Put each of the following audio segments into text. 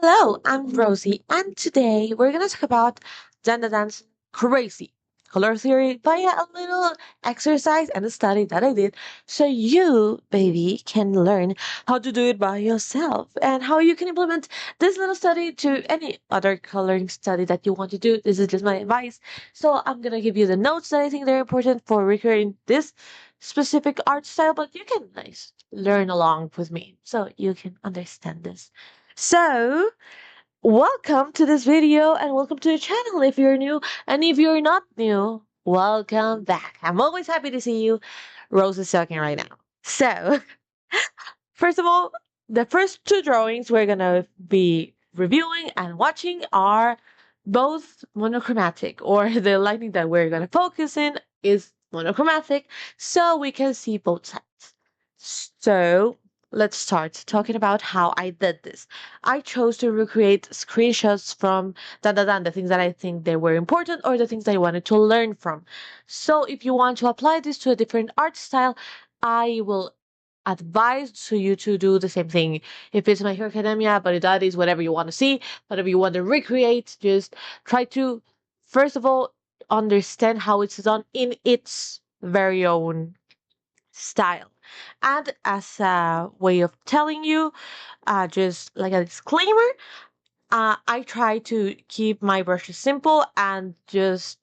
Hello, I'm Rosie, and today we're gonna talk about Dandadan's crazy color theory via a little exercise and a study that I did, so you, baby, can learn how to do it by yourself and how you can implement this little study to any other coloring study that you want to do. This is just my advice. So I'm gonna give you the notes that I think they're important for recreating this specific art style, but you can learn along with me so you can understand this. So, welcome to this video and welcome to the channel if you're new. And if you're not new, welcome back. I'm always happy to see you. Rose is talking right now. So, first of all, the first two drawings we're gonna be reviewing and watching are both monochromatic, or the lighting that we're gonna focus in is monochromatic, so we can see both sides. So let's start talking about how I did this. I chose to recreate screenshots from Dandadan, the things that I think they were important or the things that I wanted to learn from. So if you want to apply this to a different art style, I will advise to you to do the same thing. If it's My Hero Academia, but that is whatever you want to see, whatever you want to recreate, just try to, first of all, understand how it's done in its very own style. And as a way of telling you, just like a disclaimer, I try to keep my brushes simple and just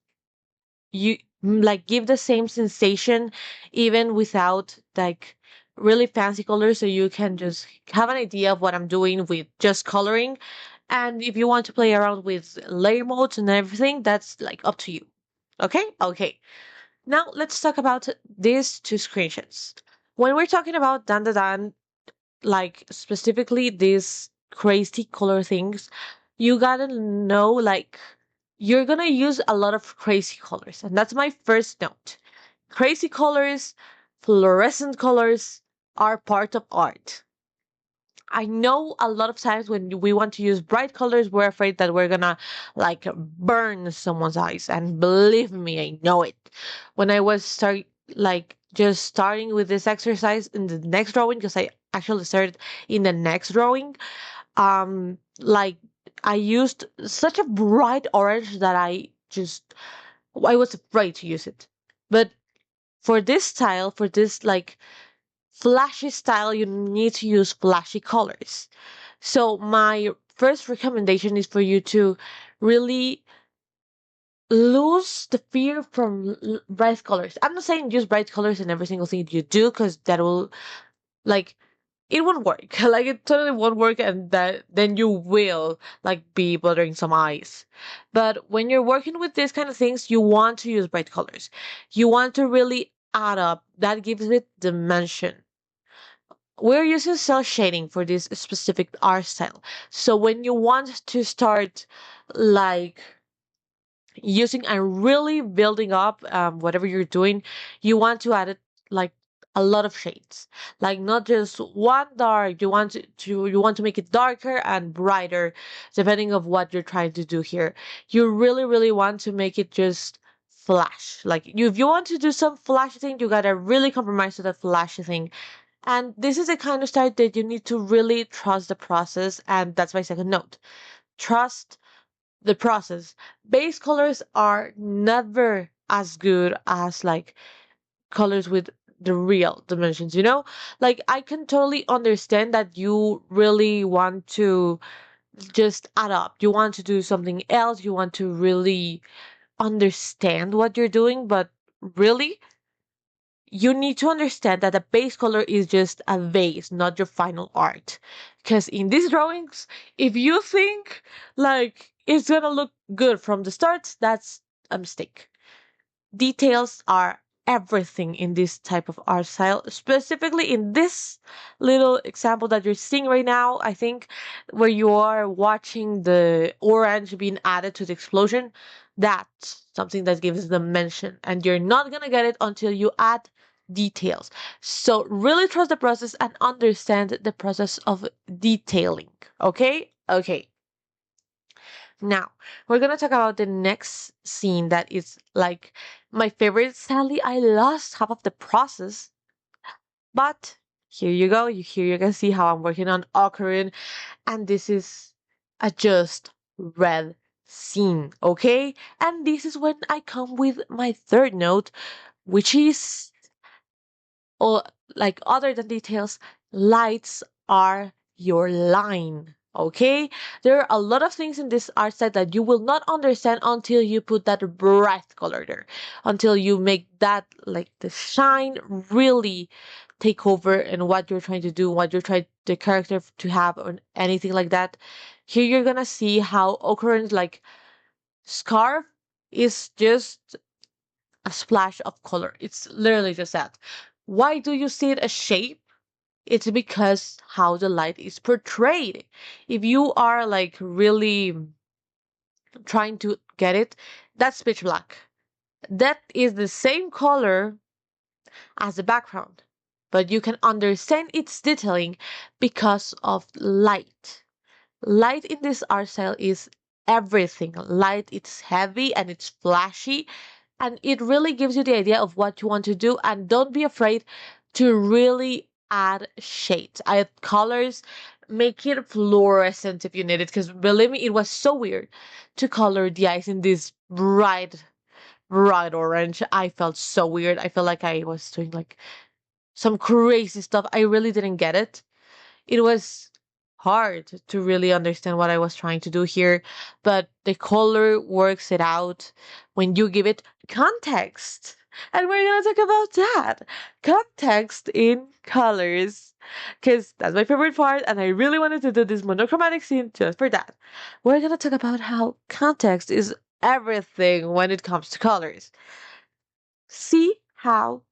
you like give the same sensation even without like really fancy colors, so you can just have an idea of what I'm doing with just coloring. And if you want to play around with layer modes and everything, that's like up to you. Okay. Now let's talk about these two screenshots. When we're talking about Dandadan, like specifically these crazy color things, you gotta know like you're gonna use a lot of crazy colors. And that's my first note. Crazy colors, fluorescent colors are part of art. I know a lot of times when we want to use bright colors, we're afraid that we're gonna like burn someone's eyes. And believe me, I know it. When I was just starting with this exercise in the next drawing, because I actually started in the next drawing, like I used such a bright orange that I was afraid to use it. But for this style, for this like flashy style, you need to use flashy colors. So my first recommendation is for you to really lose the fear from bright colors. I'm not saying use bright colors in every single thing you do, because that will like it won't work. Like it totally won't work, and that then you will like be bothering some eyes. But when you're working with these kind of things, you want to use bright colors. You want to really add up. That gives it dimension. We're using cell shading for this specific art style. So when you want to start like using and really building up whatever you're doing, you want to add it like a lot of shades, like not just one dark. You want to make it darker and brighter, depending of what you're trying to do here. You really want to make it just flash. Like if you want to do some flashy thing, you gotta really compromise to the flashy thing. And this is the kind of style that you need to really trust the process. And that's my second note. Trust the process. Base colors are never as good as like colors with the real dimensions, you know? Like I can totally understand that you really want to just add up. You want to do something else. You want to really understand what you're doing, but really you need to understand that the base color is just a base, not your final art. Because in these drawings, if you think like it's gonna look good from the start, that's a mistake. Details are everything in this type of art style, specifically in this little example that you're seeing right now. I think where you are watching the orange being added to the explosion, that's something that gives dimension, and you're not gonna get it until you add details. So really trust the process and understand the process of detailing. Okay. Now, we're gonna talk about the next scene that is like my favorite. Sadly, I lost half of the process, but here you go. Here you can see how I'm working on occurring, and this is a just red scene, okay? And this is when I come with my third note, which is, or like other than details, lights are your line. Okay, there are a lot of things in this art set that you will not understand until you put that bright color there, until you make that like the shine really take over in what you're trying to do, what you're trying the character to have, or anything like that. Here you're gonna see how occurrence like scarf is just a splash of color. It's literally just that. Why do you see it a shape? It's because how the light is portrayed. If you are like really trying to get it, that's pitch black. That is the same color as the background, but you can understand its detailing because of light. Light in this art style is everything. Light, it's heavy and it's flashy, and it really gives you the idea of what you want to do. And don't be afraid to really add shades, add colors, make it fluorescent if you need it. Because believe me, it was so weird to color the eyes in this bright orange. I felt so weird. I felt like I was doing like some crazy stuff. I really didn't get it. It was hard to really understand what I was trying to do here, but the color works it out when you give it context. And we're gonna talk about that. Context in colors. Because that's my favorite part, and I really wanted to do this monochromatic scene just for that. We're gonna talk about how context is everything when it comes to colors. See how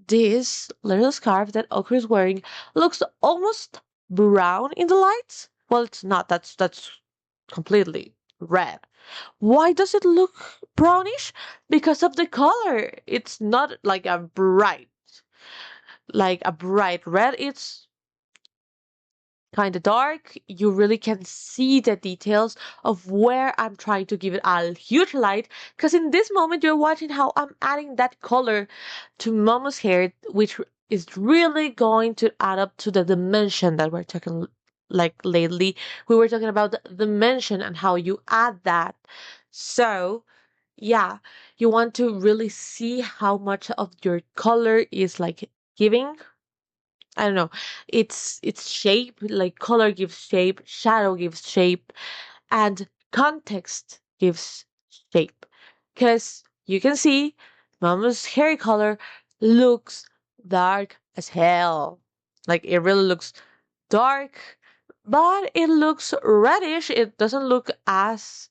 this little scarf that Okra is wearing looks almost brown in the lights. Well, it's not. That's completely red. Why does it look brownish? Because of the color. It's not like a bright red. It's kind of dark. You really can see the details of where I'm trying to give it a huge light. Because in this moment, you're watching how I'm adding that color to Momo's hair, which is really going to add up to the dimension that we're talking like lately. We were talking about the dimension and how you add that. So, yeah, you want to really see how much of your color is like giving. I don't know. It's shape, like color gives shape, shadow gives shape, and context gives shape. Because you can see Mama's hair color looks dark as hell. Like it really looks dark, but it looks reddish. It doesn't look as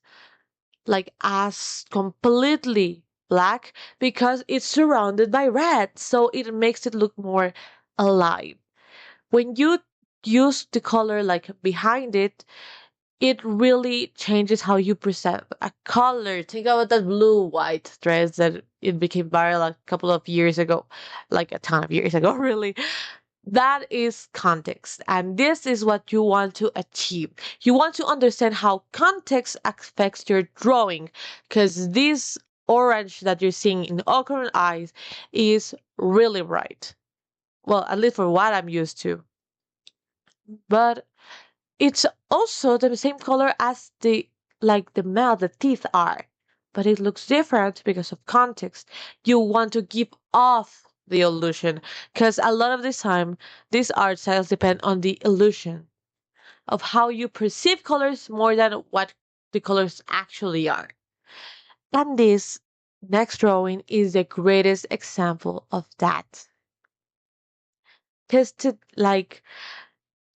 completely black because it's surrounded by red, so it makes it look more alive. When you use the color like behind it, it really changes how you present a color. Think about that blue white dress that it became viral a couple of years ago, like a ton of years ago, really. That is context, and this is what you want to achieve. You want to understand how context affects your drawing, because this orange that you're seeing in Ocarina eyes is really bright. Well, at least for what I'm used to. But it's also the same color as the mouth, the teeth are, but it looks different because of context. You want to give off the illusion, because a lot of this time, these art styles depend on the illusion of how you perceive colors more than what the colors actually are. And this next drawing is the greatest example of that. Because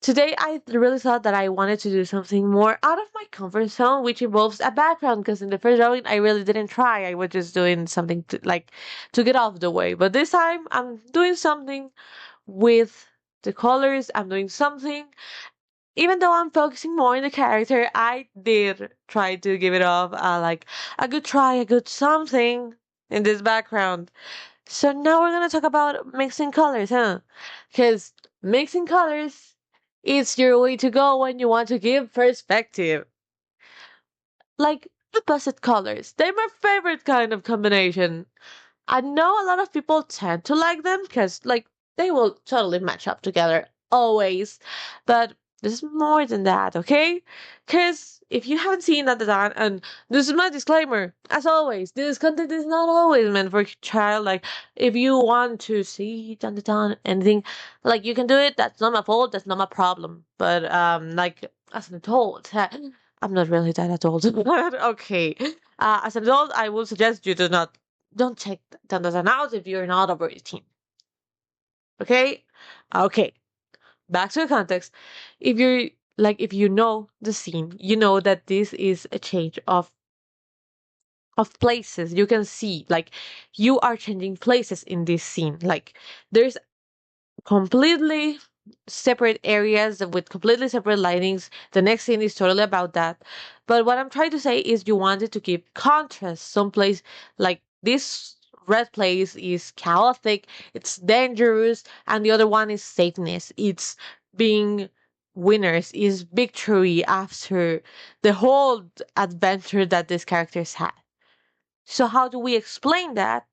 today, I really thought that I wanted to do something more out of my comfort zone, which involves a background. Because in the first drawing, I really didn't try. I was just doing something to get off the way. But this time, I'm doing something with the colors. I'm doing something. Even though I'm focusing more on the character, I did try to give it off like a good try, a good something in this background. So now we're gonna talk about mixing colors, huh? Because mixing colors is your way to go when you want to give perspective. Like opposite colors. They're my favorite kind of combination. I know a lot of people tend to like them because like they will totally match up together always. But There's more than that, okay? Because if you haven't seen Dandadan, and this is my disclaimer, as always, this content is not always meant for a child. Like, if you want to see Dandadan, anything, like, you can do it. That's not my fault. That's not my problem. But, like, as an adult, I'm not really that adult, but okay. As an adult, I would suggest you don't check Dandadan out if you're not over 18. Okay? Okay. Back to the context. If you know the scene, you know that this is a change of places. You can see, like, you are changing places in this scene. Like, there's completely separate areas with completely separate lightings. The next scene is totally about that. But what I'm trying to say is you wanted to give contrast. Some place, like this red place is chaotic, it's dangerous, and the other one is safeness. It's being winners, is victory after the whole adventure that these characters had. So how do we explain that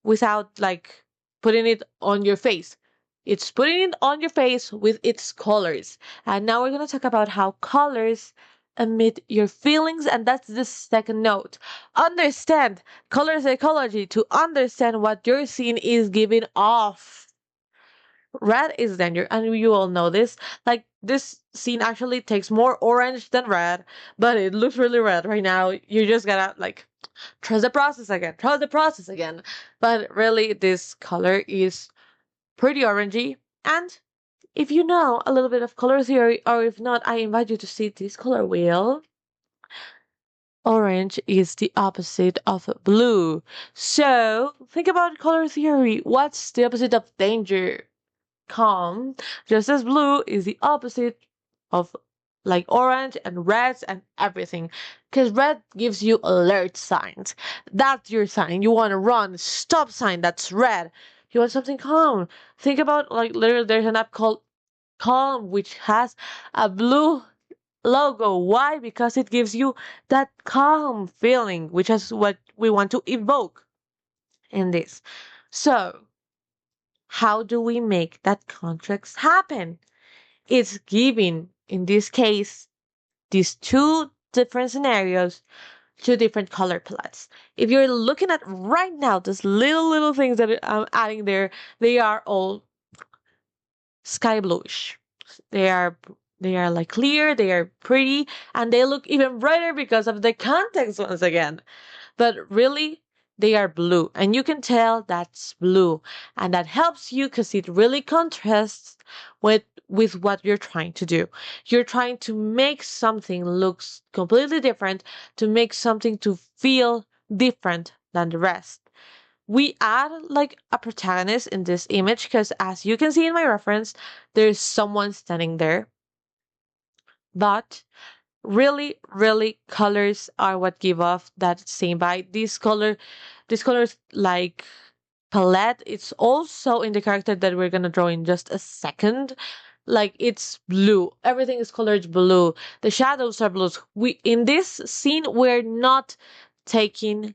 without like putting it on your face? It's putting it on your face with its colors. And now we're going to talk about how colors emit your feelings, and that's the second note. Understand color psychology to understand what your scene is giving off. Red is danger, and you all know this. Like, this scene actually takes more orange than red, but it looks really red right now. You just gotta, like, trust the process again, trust the process again. But really, this color is pretty orangey. And if you know a little bit of color theory, or if not, I invite you to see this color wheel. Orange is the opposite of blue. So think about color theory. What's the opposite of danger? Calm, just as blue is the opposite of like orange and reds and everything. Because red gives you alert signs. That's your sign. You want to run, stop sign. That's red. You want something calm. Think about, like, literally, there's an app called Calm, which has a blue logo. Why? Because it gives you that calm feeling, which is what we want to evoke in this. So, how do we make that contrast happen? It's giving, in this case, these two different scenarios, two different color palettes. If you're looking at right now, those little things that I'm adding there, they are all sky bluish. They are they are like clear, they are pretty, and they look even brighter because of the context once again. But really, they are blue, and you can tell that's blue, and that helps you because it really contrasts with what you're trying to do. You're trying to make something looks completely different, to make something to feel different than the rest. We add like a protagonist in this image because, as you can see in my reference, there's someone standing there. But really colors are what give off that same vibe. This colors like palette, it's also in the character that we're gonna draw in just a second. Like, it's blue, everything is colored blue, the shadows are blues. We in this scene, we're not taking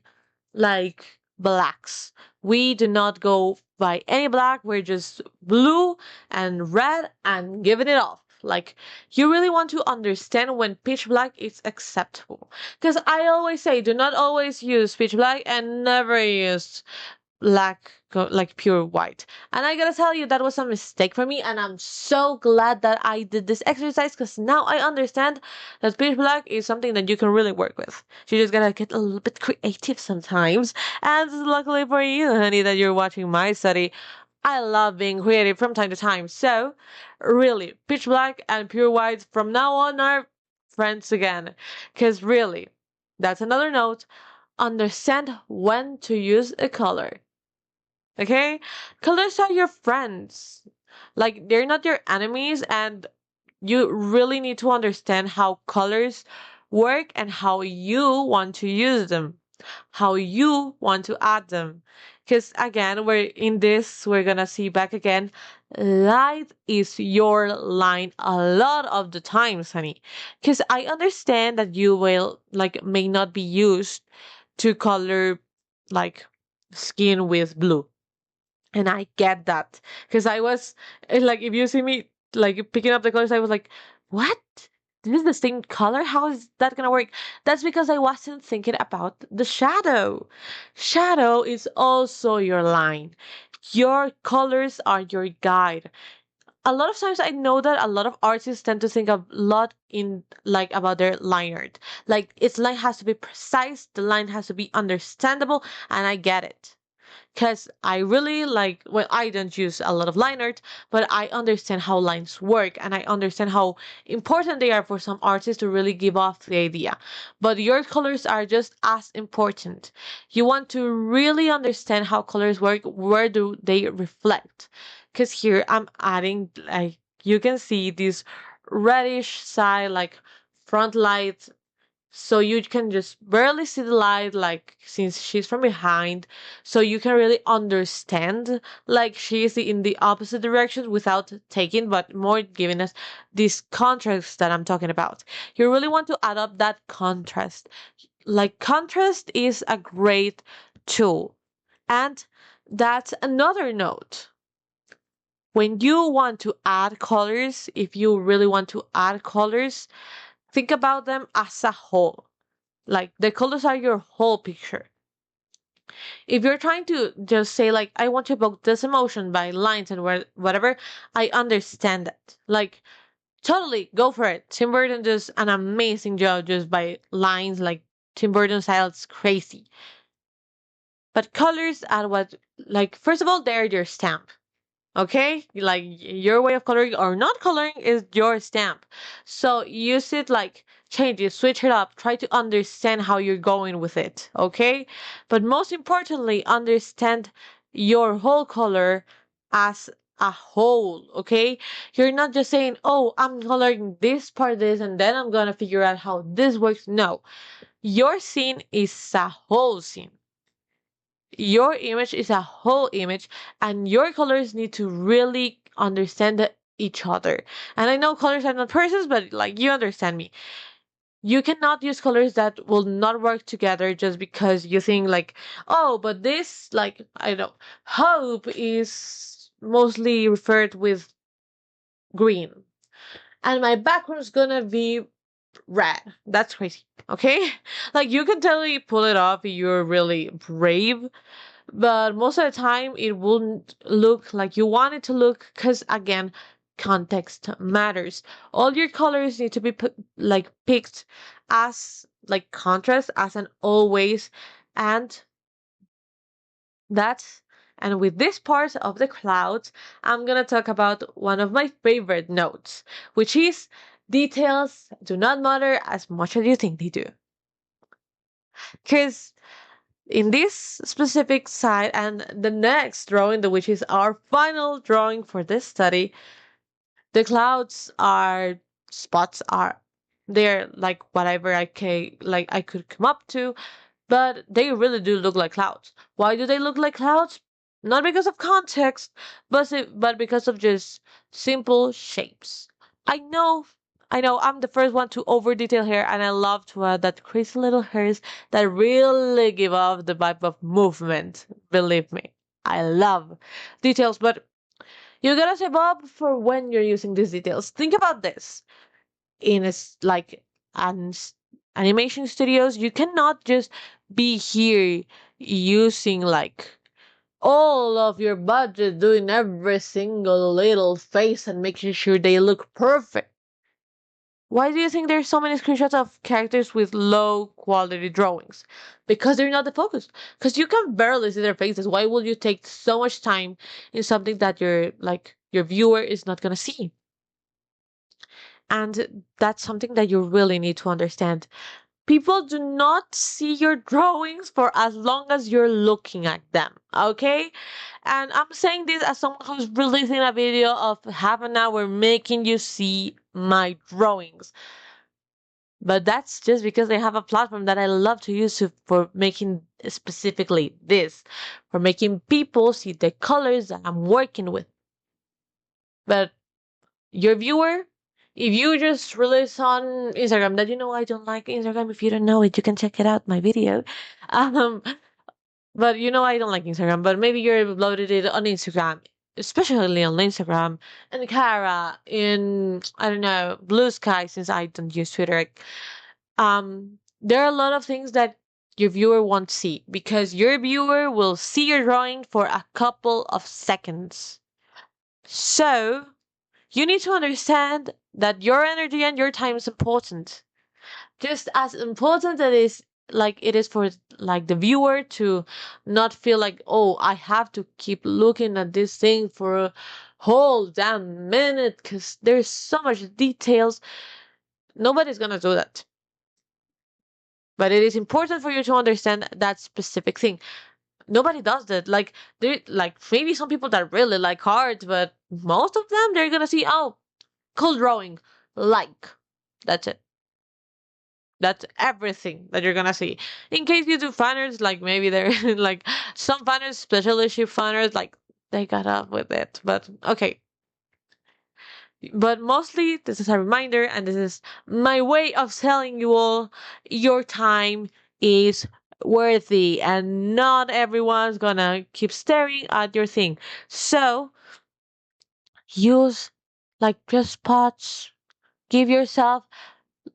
like blacks. We do not go by any black. We're just blue and red and giving it off. Like, you really want to understand when pitch black is acceptable. Because I always say, do not always use pitch black and never use black, like pure white. And I gotta tell you, that was a mistake for me, and I'm so glad that I did this exercise because now I understand that pitch black is something that you can really work with. You just gotta get a little bit creative sometimes. And luckily for you, honey, that you're watching my study, I love being creative from time to time. So, really, pitch black and pure white from now on are friends again. Because really, that's another note. Understand when to use a color. Okay? Colors are your friends. Like, they're not your enemies, and you really need to understand how colors work and how you want to use them, how you want to add them. Because again, we're gonna see back again. Light is your line a lot of the times, honey. Because I understand that you will, like, may not be used to color, like, skin with blue, and I get that because I was like, if you see me like picking up the colors, I was like, what? This is the same color? How is that gonna work? That's because I wasn't thinking about the shadow. Shadow is also your line. Your colors are your guide. A lot of times I know that a lot of artists tend to think a lot in like about their line art. Like its line has to be precise, the line has to be understandable, and I get it. Because I really like, well, I don't use a lot of line art, but I understand how lines work and I understand how important they are for some artists to really give off the idea. But your colors are just as important. You want to really understand how colors work, where do they reflect? Because here I'm adding, like, you can see this reddish side, like front light, so you can just barely see the light, like since she's from behind, so you can really understand like she's in the opposite direction without taking but more giving us this contrast that I'm talking about. You really want to add up that contrast. Like contrast is a great tool. And that's another note. When you want to add colors, if you really want to add colors, think about them as a whole. Like the colors are your whole picture. If you're trying to just say like I want to evoke this emotion by lines and whatever, I understand that. Like totally go for it. Tim Burton does an amazing job just by lines. Like Tim Burton style is crazy. But colors are what, like, first of all, they're your stamp. Okay, like your way of coloring or not coloring is your stamp, so use it, like change it, switch it up, try to understand how you're going with it. Okay, but most importantly, understand your whole color as a whole. Okay, you're not just saying, oh, I'm coloring this part this and then I'm gonna figure out how this works. No, your scene is a whole scene. Your image is a whole image, and your colors need to really understand each other. And I know colors are not persons, but like you understand me. You cannot use colors that will not work together just because you think like, oh, but this, like, I don't know, hope is mostly referred with green, and my background's gonna be red. That's crazy. Okay, like you can totally pull it off if you're really brave, but most of the time it won't look like you want it to look, because again, context matters. All your colors need to be like picked as like contrast as an always. And that's, and with this part of the clouds, I'm gonna talk about one of my favorite notes, which is details do not matter as much as you think they do. Because in this specific side and the next drawing, which is our final drawing for this study, the clouds are spots are they're like whatever I could come up to, but they really do look like clouds. Why do they look like clouds? Not because of context, but because of just simple shapes. I know, I know, I'm the first one to over detail here, and I love to add that crazy little hairs that really give off the vibe of movement. Believe me, I love details, but you gotta save up for when you're using these details. Think about this. In like an animation studios, you cannot just be here using like all of your budget doing every single little face and making sure they look perfect. Why do you think there's so many screenshots of characters with low quality drawings? Because they're not the focus. Because you can barely see their faces. Why would you take so much time in something that your viewer is not gonna see? And that's something that you really need to understand. People do not see your drawings for as long as you're looking at them, okay? And I'm saying this as someone who's releasing a video of half an hour making you see my drawings. But that's just because I have a platform that I love to use for making specifically this, for making people see the colors that I'm working with. But your viewer, if you just release on Instagram that, I don't like Instagram. If you don't know it, you can check it out, my video. Um, but I don't like Instagram, but maybe you uploaded it on Instagram. especially on Instagram, and Kara in, I don't know, Blue Sky, since I don't use Twitter. There are a lot of things that your viewer won't see because your viewer will see your drawing for a couple of seconds. So you need to understand that your energy and your time is important. Just as important it is, like it is for like the viewer to not feel like, oh, I have to keep looking at this thing for a whole damn minute because there's so much details. Nobody's gonna do that. But it is important for you to understand that specific thing. Nobody does that. Like there, like maybe some people that really like art, but most of them they're gonna see, oh, cool drawing, like that's it. That's everything that you're gonna see. In case you do fanners, like maybe they're like some fanners, special issue fanners, like they got up with it. But okay. But mostly, this is a reminder, and this is my way of telling you all your time is worthy, and not everyone's gonna keep staring at your thing. So, use like just spots, give yourself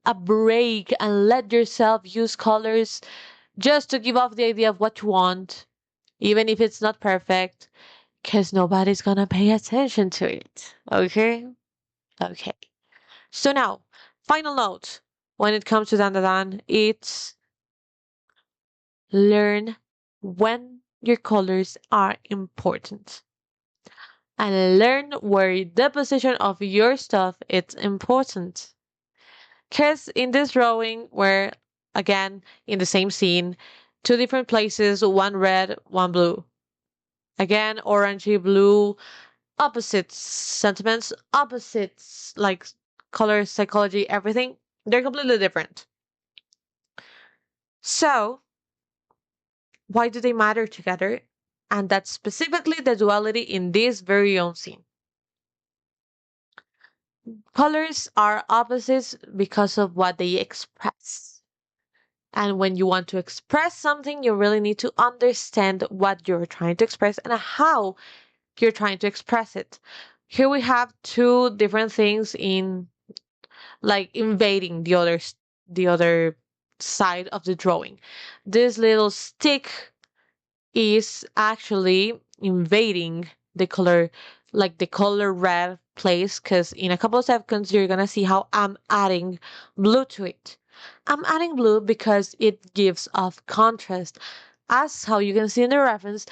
a break, and let yourself use colors just to give off the idea of what you want, even if it's not perfect, because nobody's gonna pay attention to it. Okay? Okay. So now, final note when it comes to Dandadan, it's learn when your colors are important. And learn where the position of your stuff is important. Because in this drawing, we're again in the same scene, two different places, one red, one blue. Again, orangey blue, opposites sentiments, opposites like color psychology, everything. They're completely different. So, why do they matter together? And that's specifically the duality in this very own scene. Colors are opposites because of what they express. And when you want to express something, you really need to understand what you're trying to express and how you're trying to express it. Here we have two different things in like invading the other side of the drawing. This little stick is actually invading the color, like the color red place, because in a couple of seconds you're gonna see how I'm adding blue to it. I'm adding blue because it gives off contrast. As how you can see in the reference,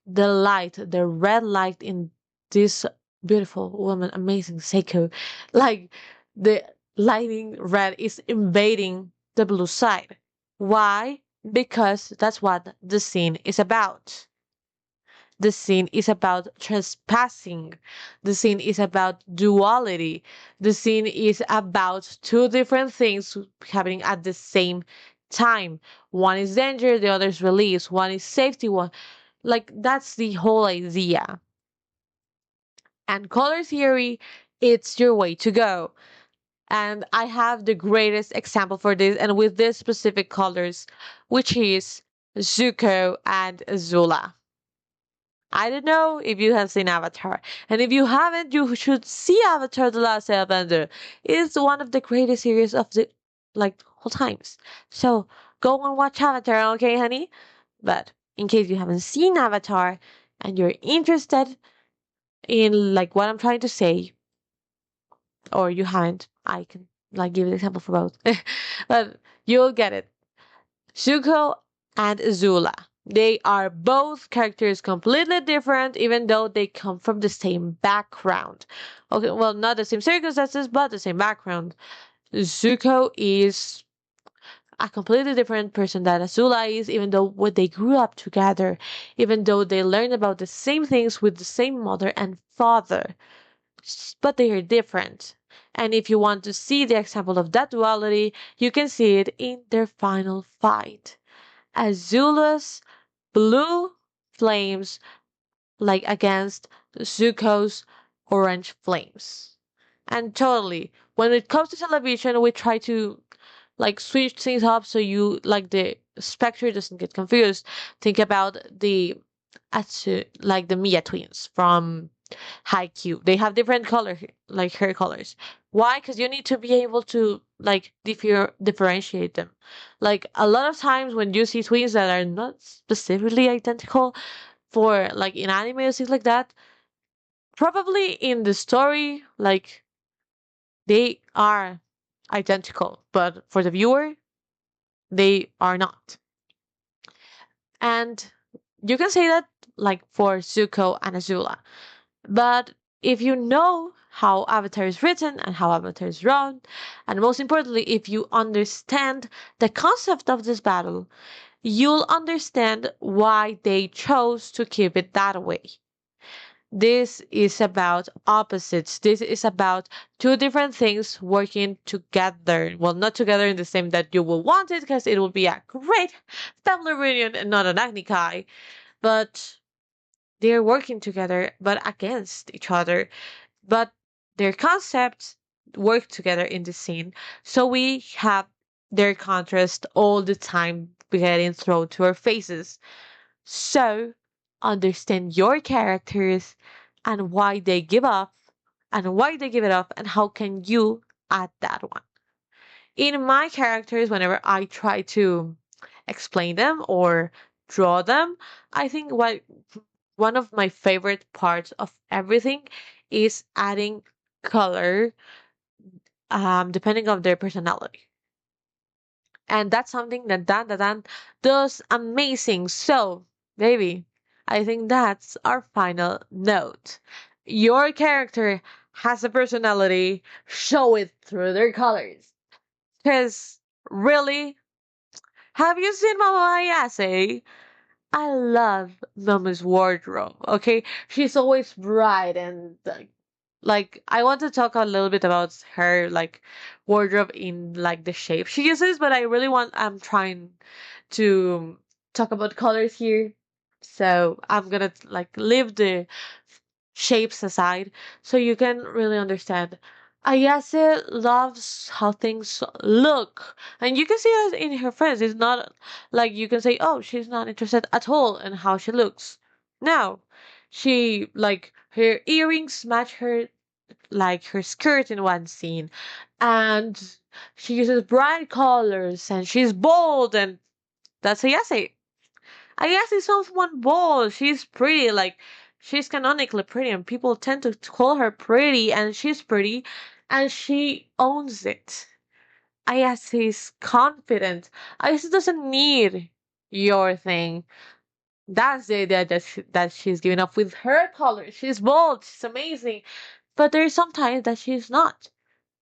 the light, the red light in this beautiful woman, amazing Seiko, like the lighting red is invading the blue side. Why? Because that's what the scene is about. The scene is about trespassing. The scene is about duality. The scene is about two different things happening at the same time. One is danger, the other is release. One is safety, one like that's the whole idea. And color theory, it's your way to go. And I have the greatest example for this, and with this specific colors, which is Zuko and Azula. I don't know if you have seen Avatar, and if you haven't, you should see Avatar: The Last Airbender. It's one of the greatest series of the like whole times. So go and watch Avatar, okay, honey? But in case you haven't seen Avatar and you're interested in like what I'm trying to say, or you haven't, I can like give an example for both. But you'll get it. Zuko and Azula. They are both characters completely different, even though they come from the same background. Okay, well, not the same circumstances, but the same background. Zuko is a completely different person than Azula is, even though when they grew up together, even though they learned about the same things with the same mother and father, but they are different. And if you want to see the example of that duality, you can see it in their final fight. Azula's blue flames like against Zuko's orange flames. And totally, when it comes to television, we try to like switch things up so you like the spectator doesn't get confused. Think about the like the Mia twins from haiku. They have different color, like hair colors. Why? Because you need to be able to like differentiate them. Like a lot of times when you see twins that are not specifically identical for like in anime or things like that, probably in the story, like they are identical, but for the viewer, they are not. And you can say that like for Zuko and Azula. But if you know how Avatar is written and how Avatar is drawn, and most importantly, if you understand the concept of this battle, you'll understand why they chose to keep it that way. This is about opposites. This is about two different things working together. Well, not together in the same that you will want it, because it will be a great family reunion and not an Agni, but they're working together, but against each other. But their concepts work together in the scene. So we have their contrast all the time getting thrown to our faces. So understand your characters and why they give up and why they give it up and how can you add that one. In my characters, whenever I try to explain them or draw them, I think what one of my favorite parts of everything is adding color depending on their personality. And that's something that Dandadan does amazing. So, baby, I think that's our final note. Your character has a personality, show it through their colors. Because, really, have you seen Mama Ayase? I love Mama's wardrobe, okay? She's always bright and like I want to talk a little bit about her like wardrobe in like the shape she uses, but I really want I'm trying to talk about colors here. So I'm gonna like leave the shapes aside so you can really understand. Ayase loves how things look, and you can see it in her friends. It's not like you can say, "Oh, she's not interested at all in how she looks." No, she like her earrings match her like her skirt in one scene, and she uses bright colors, and she's bold, and that's Ayase. I guess it's someone bold. She's pretty, like she's canonically pretty, and people tend to call her pretty, and she's pretty, and she owns it. I guess she's confident. I guess doesn't need your thing. That's the idea that she's giving up with her colors. She's bold. She's amazing. But there's sometimes that she's not,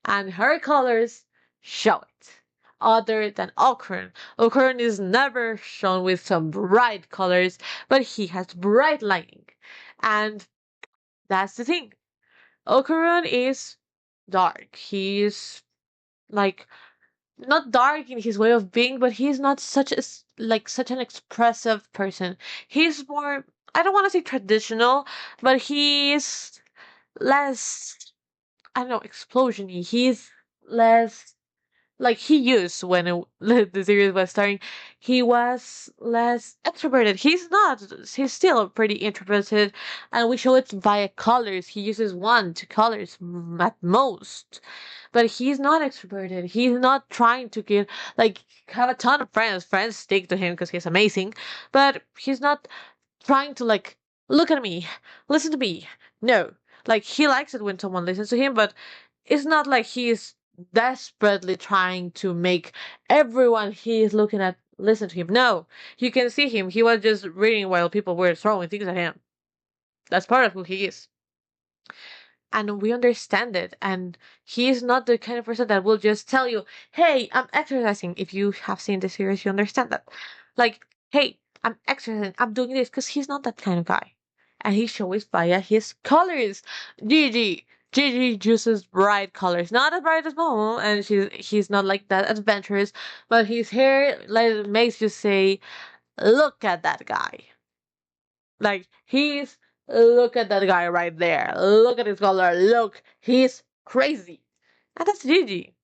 and her colors show it. Other than Okarun. Okarun is never shown with some bright colors, but he has bright lighting. And that's the thing. Okarun is dark. He's like not dark in his way of being, but he's not such an expressive person. He's more I don't want to say traditional, but he's less I don't know, explosiony. He's less like he used when the series was starting. He was less extroverted. He's not. He's still pretty introverted, and we show it via colors. He uses 1 2 colors at most, but he's not extroverted. He's not trying to get like have a ton of friends. Friends stick to him because he's amazing, but he's not trying to like look at me, listen to me. No, like he likes it when someone listens to him, but it's not like he's desperately trying to make everyone he is looking at listen to him. No, you can see him. He was just reading while people were throwing things at him. That's part of who he is. And we understand it. And he is not the kind of person that will just tell you, hey, I'm exercising. If you have seen the series, you understand that. Like, hey, I'm exercising. I'm doing this because he's not that kind of guy. And he shows via his colors. Gigi. Gigi uses bright colors. Not as bright as Momo, and he's not like that adventurous, but his hair like makes you say, look at that guy. Like he's look at that guy right there. Look at his color. Look, he's crazy. And that's Gigi.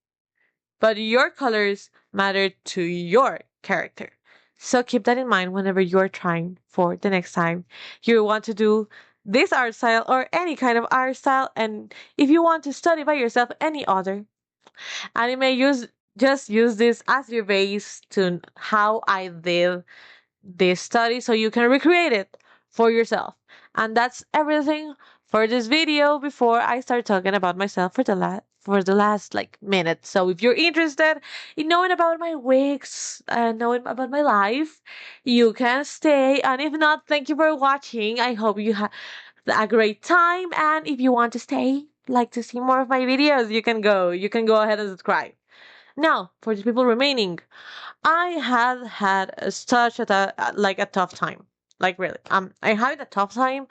But your colors matter to your character. So keep that in mind whenever you're trying for the next time you want to do this art style or any kind of art style, and if you want to study by yourself any other, and you may use this as your base to how I did this study so you can recreate it for yourself. And that's everything for this video before I start talking about myself for the last like minute. So if you're interested in knowing about my weeks and knowing about my life, you can stay. And if not, thank you for watching. I hope you had a great time. And if you want to stay, like to see more of my videos, you can go. You can go ahead and subscribe. Now, for the people remaining, I have had such a tough time. Like really, I having a tough time.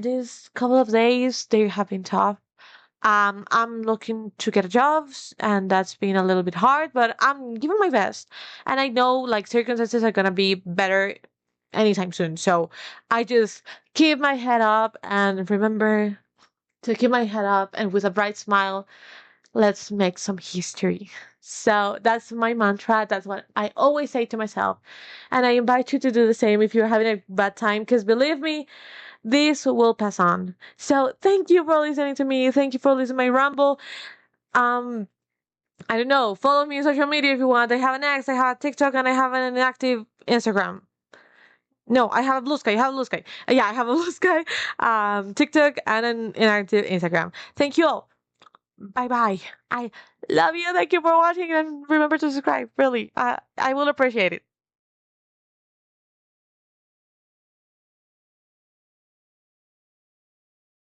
These couple of days they have been tough. I'm looking to get a job, and that's been a little bit hard, but I'm giving my best. And I know like circumstances are gonna be better anytime soon. So I just keep my head up and remember to keep my head up and with a bright smile, let's make some history. So that's my mantra. That's what I always say to myself. And I invite you to do the same if you're having a bad time, because believe me, this will pass on. So thank you for listening to me. Thank you for listening to my ramble. Um, I don't know. Follow me on social media if you want. I have an X, I have a TikTok, and I have an active Instagram. No, I have a blue sky. I have a blue sky. Yeah, I have a blue sky. TikTok and an inactive Instagram. Thank you all. Bye bye. I love you. Thank you for watching and remember to subscribe. Really, I will appreciate it.